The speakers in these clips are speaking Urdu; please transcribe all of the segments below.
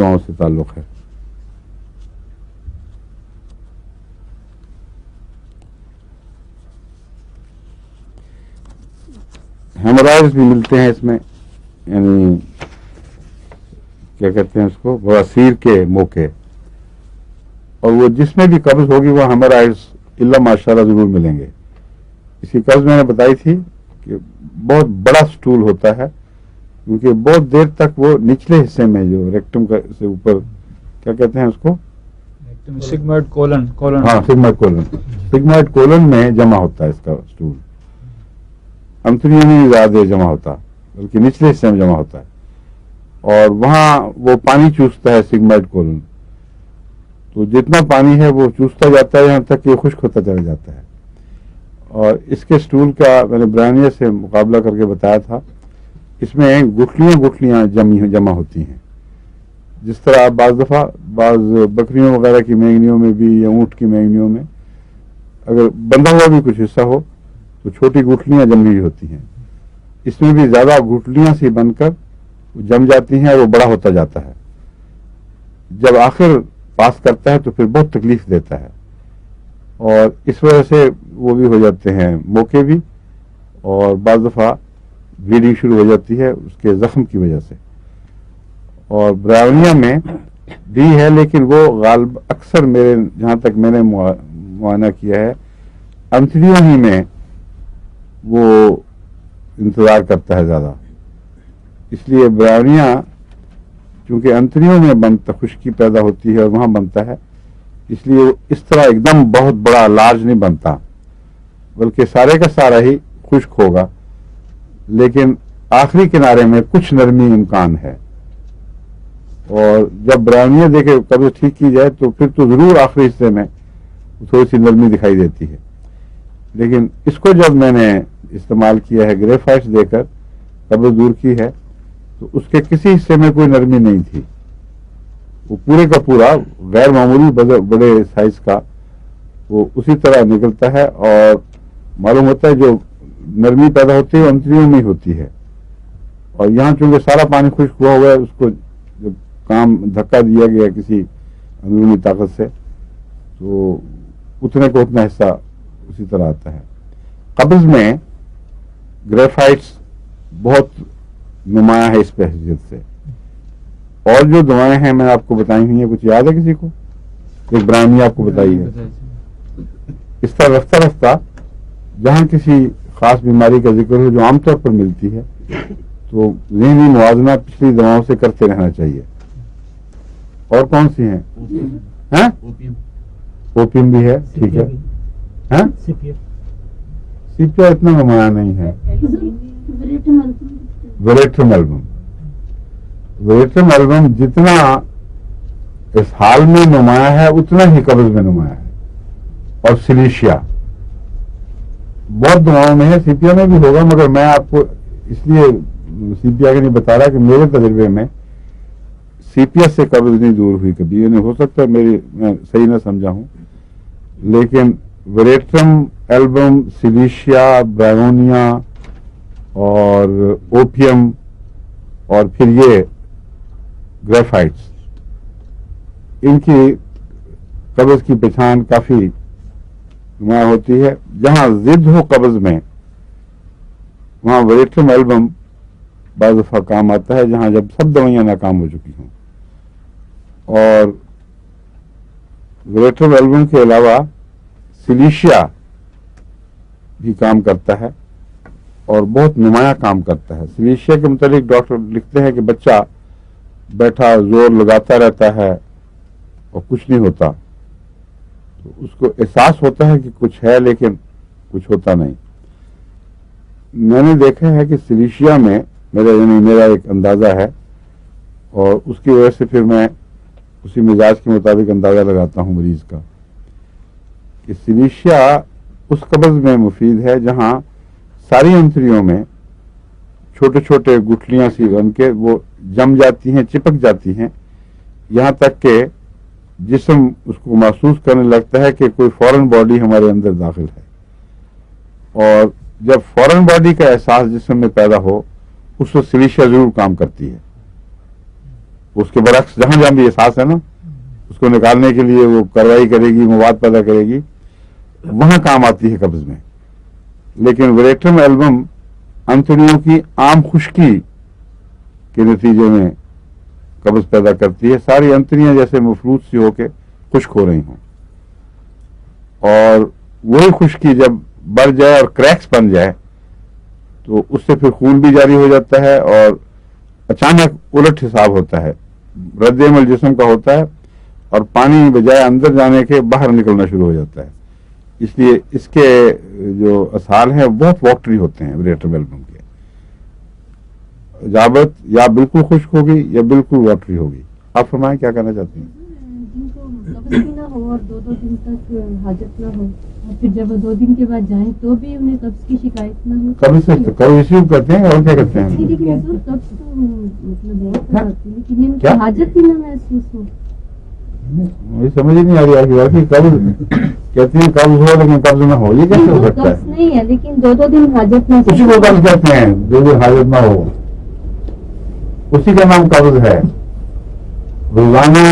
دعاؤں سے تعلق ہے. ہیمورائڈز بھی ملتے ہیں اس میں، یعنی کیا کہتے ہیں اس کو، بواسیر کے موقع، اور وہ جس میں بھی قبض ہوگی وہ ہیمورائڈز الا ماشاء اللہ ضرور ملیں گے. اس کی قبض میں نے بتائی تھی کہ بہت بڑا سٹول ہوتا ہے، کیونکہ بہت دیر تک وہ نچلے حصے میں جو ریکٹم سے اوپر کیا کہتے ہیں اس کو، سگموئڈ کولن. ہاں سگموئڈ کولن میں جمع ہوتا ہے اس کا سٹول. انتڑیوں میں زیادہ جمع ہوتا بلکہ نچلے حصے میں جمع ہوتا ہے، اور وہاں وہ پانی چوستا ہے سگموئڈ کولن. تو جتنا پانی ہے وہ چوستا جاتا ہے یہاں تک کہ خشک ہوتا چلا جاتا ہے. اور اس کے سٹول کا میں نے برانیہ سے مقابلہ کر کے بتایا تھا، اس میں گٹھلیاں جمع ہوتی ہیں. جس طرح بعض بکریوں وغیرہ کی مینگنیوں میں بھی یا اونٹ کی مینگنیوں میں اگر بندھا ہوا بھی کچھ حصہ ہو تو چھوٹی گٹھلیاں جمی ہوئی ہوتی ہیں. اس میں بھی زیادہ گٹھلیاں سی بن کر جم جاتی ہیں اور وہ بڑا ہوتا جاتا ہے. جب آخر پاس کرتا ہے تو پھر بہت تکلیف دیتا ہے، اور اس وجہ سے وہ بھی ہو جاتے ہیں موقع بھی، اور بعض دفعہ بلیڈنگ شروع ہو جاتی ہے اس کے زخم کی وجہ سے. اور براونیا میں بھی ہے، لیکن وہ غالب اکثر میرے جہاں تک میں نے معائنہ کیا ہے انتڑیوں ہی میں وہ انتظار کرتا ہے زیادہ. اس لیے براونیا چونکہ انتڑیوں میں بنتا، خشکی پیدا ہوتی ہے اور وہاں بنتا ہے، اس لیے اس طرح ایک دم بہت بڑا لارج نہیں بنتا، بلکہ سارے کا سارا ہی خشک ہوگا، لیکن آخری کنارے میں کچھ نرمی امکان ہے. اور جب براونیاں دے کے قبض ٹھیک کی جائے تو پھر تو ضرور آخری حصے میں تھوڑی سی نرمی دکھائی دیتی ہے. لیکن اس کو جب میں نے استعمال کیا ہے گریفائٹس دے کر قبض دور کی ہے تو اس کے کسی حصے میں کوئی نرمی نہیں تھی. وہ پورے کا پورا غیر معمولی بڑے سائز کا وہ اسی طرح نکلتا ہے، اور معلوم ہوتا ہے جو نرمی پیدا ہوتی ہے انتڑیوں میں ہی ہوتی ہے. اور یہاں چونکہ سارا پانی خشک ہوا ہے، اس کو جب کام دھکا دیا گیا کسی اندرونی طاقت سے تو اتنے کو اتنا حصہ اسی طرح آتا ہے. قبض میں گریفائٹس بہت نمایاں ہے اس پہ حیثیت سے. اور جو دوائیں ہیں میں نے آپ کو بتائی ہوئی ہیں، کچھ یاد ہے کسی کو؟ ایک برانیہ آپ کو بتائی ہے. اس طرح رفتہ رفتہ جہاں کسی خاص بیماری کا ذکر ہو جو عام طور پر ملتی ہے تو ذہنی موازنہ پچھلی دواؤں سے کرتے رہنا چاہیے. اور کون سی ہیں؟ اوپیم بھی ہے، ٹھیک ہے. سی پی آر اتنا نمایاں نہیں ہے. وریٹرم البم جتنا اس حال میں نمایاں ہے اتنا ہی قبض میں نمایاں ہے. اور سلیشیا بہت دواؤں میں ہے، سی پی آر میں بھی ہوگا، مگر میں آپ کو اس لیے سی پی آر کے نہیں بتا رہا کہ میرے تجربے میں سی پی ایس سے قبض نہیں دور ہوئی کبھی. یہ نہیں ہو سکتا میں صحیح نہ سمجھا ہوں، لیکن وریٹرم البم، سلیشیا، برائونیا اور اوپیم اور پھر یہ گریفائٹس، ان کی قبض کی پہچان کافی نمایاں ہوتی ہے. جہاں ضد ہو قبض میں وہاں وریٹرم البم بعض دفعہ کام آتا ہے، جہاں جب سب دوائیاں ناکام ہو چکی ہوں. اور وریٹرم البم کے علاوہ سلیشیا بھی کام کرتا ہے اور بہت نمایاں کام کرتا ہے. سلیشیا کے متعلق ڈاکٹر لکھتے ہیں کہ بچہ بیٹھا زور لگاتا رہتا ہے اور کچھ نہیں ہوتا، تو اس کو احساس ہوتا ہے کہ کچھ ہے لیکن کچھ ہوتا نہیں. میں نے دیکھا ہے کہ سلیشیا میں میرا ایک اندازہ ہے، اور اس کی وجہ سے پھر میں اسی مزاج کے مطابق اندازہ لگاتا ہوں مریض کا، کہ سلیشیا اس قبض میں مفید ہے جہاں ساری انتڑیوں میں چھوٹے چھوٹے گٹھلیاں سی بن کے وہ جم جاتی ہیں، چپک جاتی ہیں، یہاں تک کہ جسم اس کو محسوس کرنے لگتا ہے کہ کوئی فورن باڈی ہمارے اندر داخل ہے. اور جب فورن باڈی کا احساس جسم میں پیدا ہو اس وقت سلیشیا ضرور کام کرتی ہے. اس کے برعکس جہاں جہاں بھی یہ سانس ہے نا اس کو نکالنے کے لیے وہ کارروائی کرے گی، مواد پیدا کرے گی، وہاں کام آتی ہے قبض میں. لیکن وریکٹم ایلبم انتڑیوں کی عام خشکی کے نتیجے میں قبض پیدا کرتی ہے. ساری انتڑیاں جیسے مفلوج سی ہو کے خشک ہو رہی ہوں، اور وہی خشکی جب بڑھ جائے اور کریکس بن جائے تو اس سے پھر خون بھی جاری ہو جاتا ہے اور اچانک الٹ حساب ہوتا ہے، رد عمل جسم کا ہوتا ہے اور پانی بجائے اندر جانے کے باہر نکلنا شروع ہو جاتا ہے. اس لیے اس کے جو اسہال ہیں بہت واٹری ہوتے ہیں وریکٹم ایلبم کے. اجابت یا بالکل خشک ہوگی یا بالکل واٹری ہوگی. آپ فرمائیں کیا کہنا چاہتی ہیں؟ جن کو قبض بھی نہ ہو اور 2 دن تک حاجت نہ ہو اور پھر جب 2 دن کے بعد جائیں تو بھی انہیں قبض کی شکایت نہ ہو. کبھی ایشو کرتے ہیں اور کیا کرتے ہیں؟ لیکن حضور قبض تو مطلب بہت ہوتی ہے لیکن ان کو حاجت ہی نہ محسوس ہو. مجھے سمجھ نہیں آ رہی آپ کی بات کہ قبض کہتے ہیں قبض ہو لیکن قبض نہ ہو، یہ کیسے ہو سکتا ہے؟ قبض نہیں ہے لیکن 2 دن حاجت نہ اسی کو قبض کہتے ہیں، 2 دن حاجت نہ ہو، اسی کا نام قبض ہے. روزانہ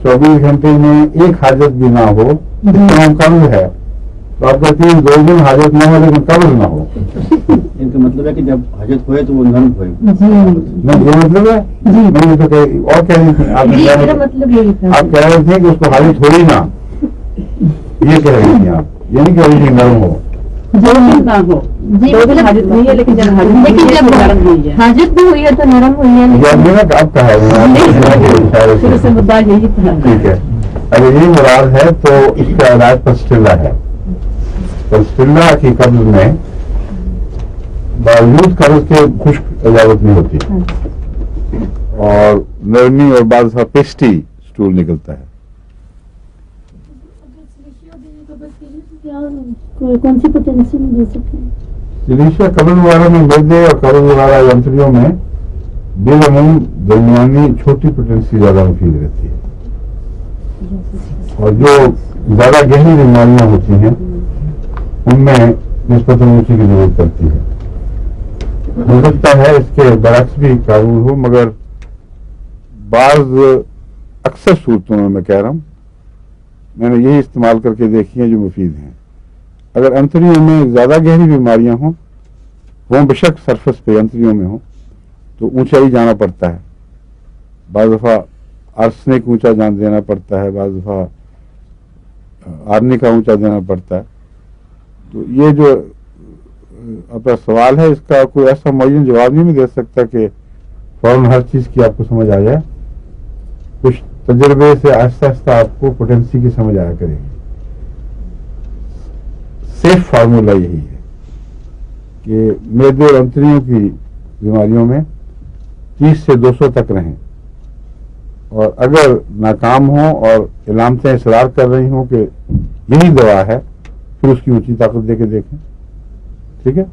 24 گھنٹے میں ایک حاجت بھی نہ ہو اس کا نام قبض ہے. تو آپ کہتے ہیں 2 دن حاجت نہ ہو لیکن قبض نہ ہو. ان کا مطلب ہے کہ جب حاجت ہوئے تو وہ نرم ہوئے. نہیں یہ مطلب ہے نہیں تو اور کہہ رہی تھی میرا مطلب یہی تھا. آپ کہہ رہے تھے کہ اس کو حاجت ہو ہی نہ، یہ کہہ رہی تھی آپ، یہ نہیں کہہ رہی تھی نرم ہو. 2 دن نہ ہو، 2 دن حاجت نہیں ہے لیکن جب حاجت ہوئی ہے حاجت بھی ہوئی ہے تو نرم ہوئی ہے. یہ آپ نے اب کہا ہے شروع سے مدعا یہی تھا. ٹھیک ہے. اگر یہ مراد ہے تو اس کا علاج پسٹیلا ہے. پسٹیلا کی قبض میں باوجود قبض کے خشک اجازت نہیں ہوتی اور نرمی اور بعض پیسٹی اسٹول نکلتا ہے. کون سی پوٹینسی میں دے سکتے ہیں؟ سلیشیا قبض وغیرہ میں میدے اور قبض وغیرہ انتڑیوں میں بالعموم درمیانی چھوٹی پوٹینسی زیادہ مفید رہتی ہے. اور جو زیادہ گہری بیماریاں ہوتی ہیں ان میں نسبتاً اونچی کی ضرورت پڑتی ہے. ہو سکتا ہے اس کے برعکس بھی قابل ہو، مگر بعض اکثر صورتوں میں کہہ رہا ہوں میں نے یہی استعمال کر کے دیکھی ہیں جو مفید ہیں. اگر انتڑیوں میں زیادہ گہری بیماریاں ہوں وہ بشک سرفس پہ انتڑیوں میں ہوں تو اونچائی جانا پڑتا ہے. بعض دفعہ آرسنک اونچا جان دینا پڑتا ہے، بعض دفعہ آرنی کا اونچا دینا پڑتا ہے. تو یہ جو آپ کا سوال ہے اس کا کوئی ایسا معین جواب نہیں میں دے سکتا کہ فوراً ہر چیز کی آپ کو سمجھ آ جائے. کچھ تجربے سے آہستہ آہستہ آپ کو پوٹینسی کی سمجھ آیا کرے گی. سیف فارمولا یہی ہے کہ میدے اور انتڑیوں کی بیماریوں میں 30 سے 200 تک رہیں، اور اگر ناکام ہوں اور علامتیں اصرار کر رہی ہوں کہ یہی دوا ہے پھر اس کی اونچی طاقت دے کے دیکھیں. ٹھیک ہے.